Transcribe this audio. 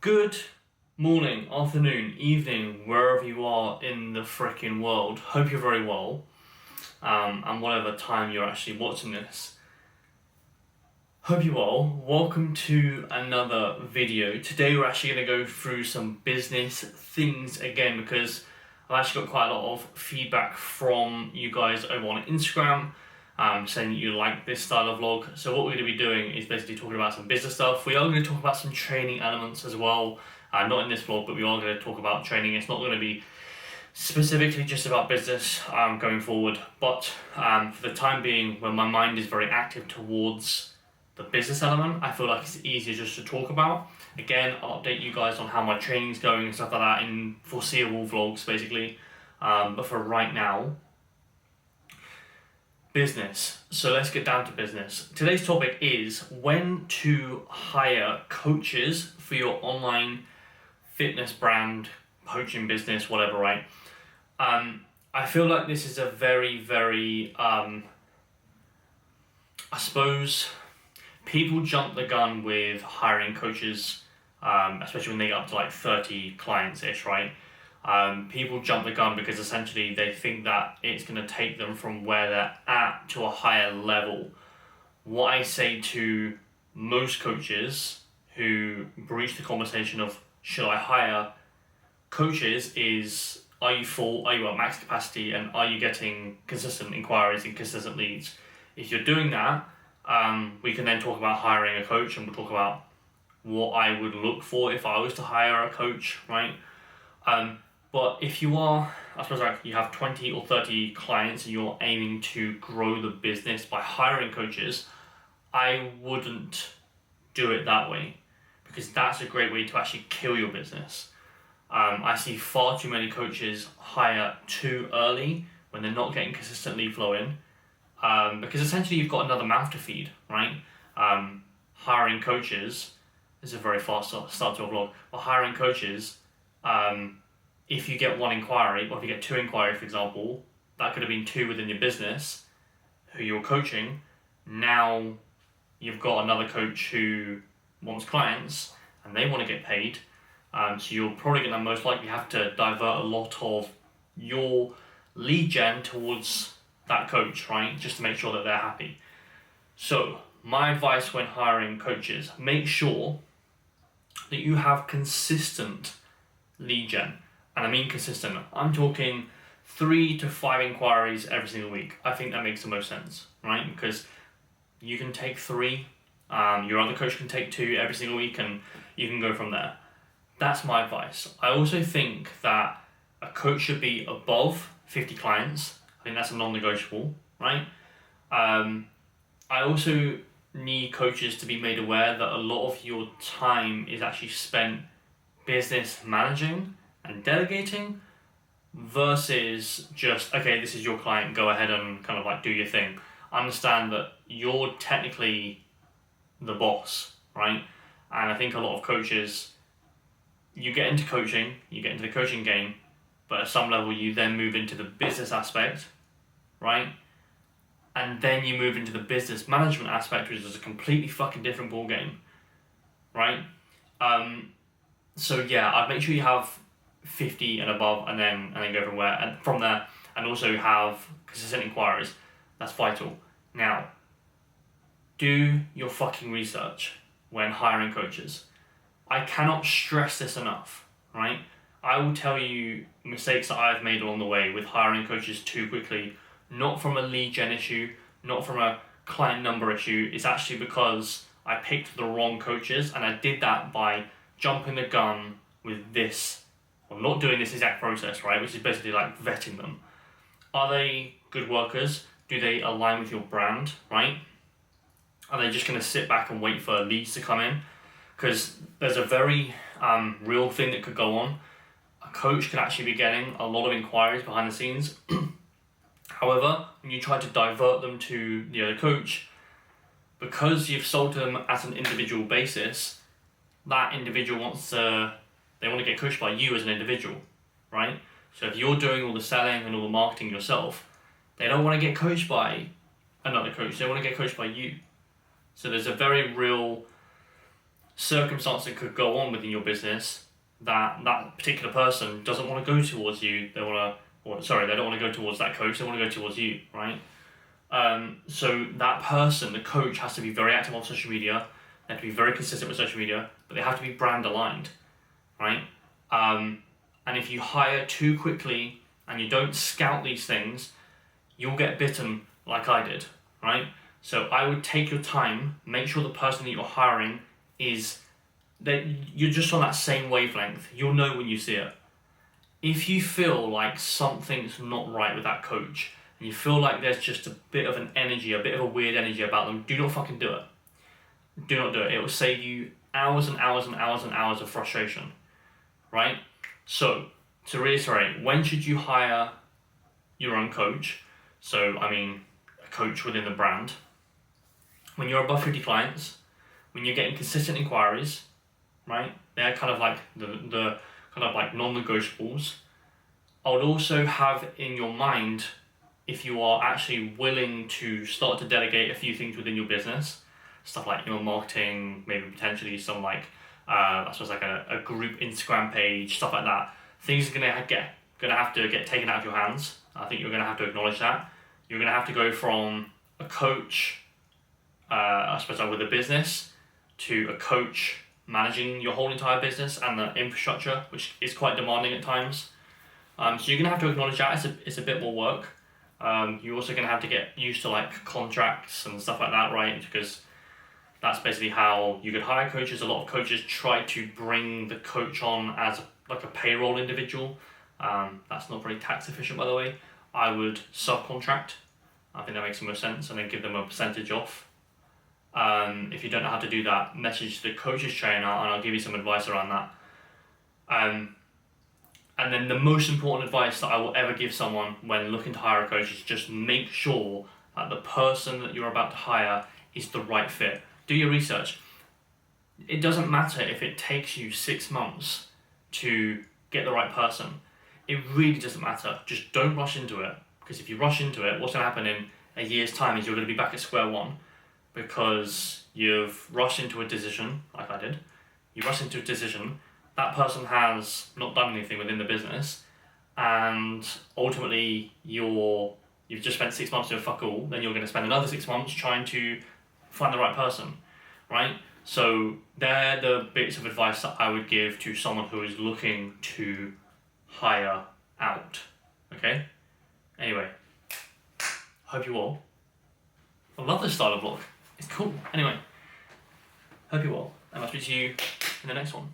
Good morning, afternoon, evening, wherever you are in the freaking world. Hope you're very well, and whatever time you're actually watching this. Hope you're well. Welcome to another video. Today we're actually going to go through some business things again because I've actually got quite a lot of feedback from you guys over on Instagram saying that you like this style of vlog. So what we're going to be doing is basically talking about some business stuff. We are going to talk about some training elements as well. Not in this vlog, but we are going to talk about training. It's not going to be specifically just about business going forward. But for the time being, when my mind is very active towards the business element, I feel like it's easier just to talk about. Again, I'll update you guys on how my training's going and stuff like that in foreseeable vlogs, basically. But for right now, business. So let's get down to business. Today's topic is when to hire coaches for your online fitness brand, coaching business, whatever, right? I feel like this is a very, I suppose people jump the gun with hiring coaches, especially when they get up to like 30 clients-ish, right? People jump the gun because essentially they think that it's going to take them from where they're at to a higher level. What I say to most coaches who breach the conversation of should I hire coaches is, are you full, are you at max capacity, and are you getting consistent inquiries and consistent leads? If you're doing that, we can then talk about hiring a coach, and we'll talk about what I would look for if I was to hire a coach, right? But if you are, I suppose like you have 20 or 30 clients and you're aiming to grow the business by hiring coaches, I wouldn't do it that way because that's a great way to actually kill your business. I see far too many coaches hire too early when they're not getting consistent lead flow in, because essentially you've got another mouth to feed, right? Hiring coaches, this is a very fast start to a vlog, but hiring coaches, if you get one inquiry, or if you get two inquiries, for example, that could have been two within your business who you're coaching. Now you've got another coach who wants clients and they want to get paid. So you're probably going to most likely have to divert a lot of your lead gen towards that coach, right? Just to make sure that they're happy. So my advice when hiring coaches, make sure that you have consistent lead gen. And I mean consistent. I'm talking 3 to 5 inquiries every single week. I think that makes the most sense, right? Because you can take 3, your other coach can take 2 every single week, and you can go from there. That's my advice. I also think that a coach should be above 50 clients. I think that's a non-negotiable, right? I also need coaches to be made aware that a lot of your time is actually spent business managing and delegating versus just, okay, this is your client, go ahead and kind of like do your thing. Understand that you're technically the boss, right? And I think a lot of coaches, you get into coaching, you get into the coaching game, but at some level you then move into the business aspect, right? And then you move into the business management aspect, which is a completely fucking different ball game, right? So yeah, I'd make sure you have 50 and above, and then go from there, and also have consistent inquiries. That's vital. Now, do your fucking research when hiring coaches. I cannot stress this enough, right? I will tell you mistakes that I've made along the way with hiring coaches too quickly, not from a lead gen issue, not from a client number issue. It's actually because I picked the wrong coaches, and I did that by jumping the gun with this, or not doing this exact process, right? Which is basically like vetting them. Are they good workers? Do they align with your brand, right? Are they just going to sit back and wait for leads to come in? Because there's a very real thing that could go on. A coach could actually be getting a lot of inquiries behind the scenes. However, when you try to divert them to the other coach, because you've sold to them at an individual basis, that individual they want to get coached by you as an individual, right? So if you're doing all the selling and all the marketing yourself, they don't want to get coached by another coach. They want to get coached by you. So there's a very real circumstances could go on within your business that that particular person doesn't want to go towards you. They want to, or sorry, they don't want to go towards that coach. They want to go towards you, right? So that person, the coach, has to be very active on social media. They have to be very consistent with social media, but they have to be brand aligned, right? And if you hire too quickly and you don't scout these things, you'll get bitten like I did, right? So I would take your time, make sure the person that you're hiring is that you're just on that same wavelength. You'll know when you see it. If you feel like something's not right with that coach, and you feel like there's just a bit of an energy, a bit of a weird energy about them, do not fucking do it. Do not do it. It will save you hours and hours and hours and hours of frustration, right? So, to reiterate, when should you hire your own coach? So, I mean, a coach within the brand. When you're above 50 clients, when you're getting consistent inquiries, right? They're kind of like the kind of like non-negotiables. I would also have in your mind, if you are actually willing to start to delegate a few things within your business, stuff like email marketing, maybe potentially some like, I suppose like a group Instagram page, stuff like that. Things are gonna have to get taken out of your hands. I think you're gonna have to acknowledge that. You're gonna have to go from a coach, I suppose like with a business, to a coach managing your whole entire business and the infrastructure, which is quite demanding at times. So you're gonna have to acknowledge that it's a bit more work. You're also gonna have to get used to like contracts and stuff like that, right? Because that's basically how you could hire coaches. A lot of coaches try to bring the coach on as like a payroll individual. That's not very tax efficient, by the way. I would subcontract. I think that makes the most sense, and then give them a percentage off. If you don't know how to do that, message the coaches trainer and I'll give you some advice around that. And then the most important advice that I will ever give someone when looking to hire a coach is just make sure that the person that you're about to hire is the right fit. Do your research. It doesn't matter if it takes you 6 months to get the right person. It really doesn't matter. Just don't rush into it, because if you rush into it, what's going to happen in a year's time is you're going to be back at square one, because you've rushed into a decision, like I did. You rush into a decision, that person has not done anything within the business, and ultimately you've just spent 6 months doing fuck all, then you're going to spend another 6 months trying to find the right person, right? So they're the bits of advice that I would give to someone who is looking to hire out, okay? Anyway, hope you all. I love this style of vlog. It's cool. Anyway, hope you all. And I'll speak to you in the next one.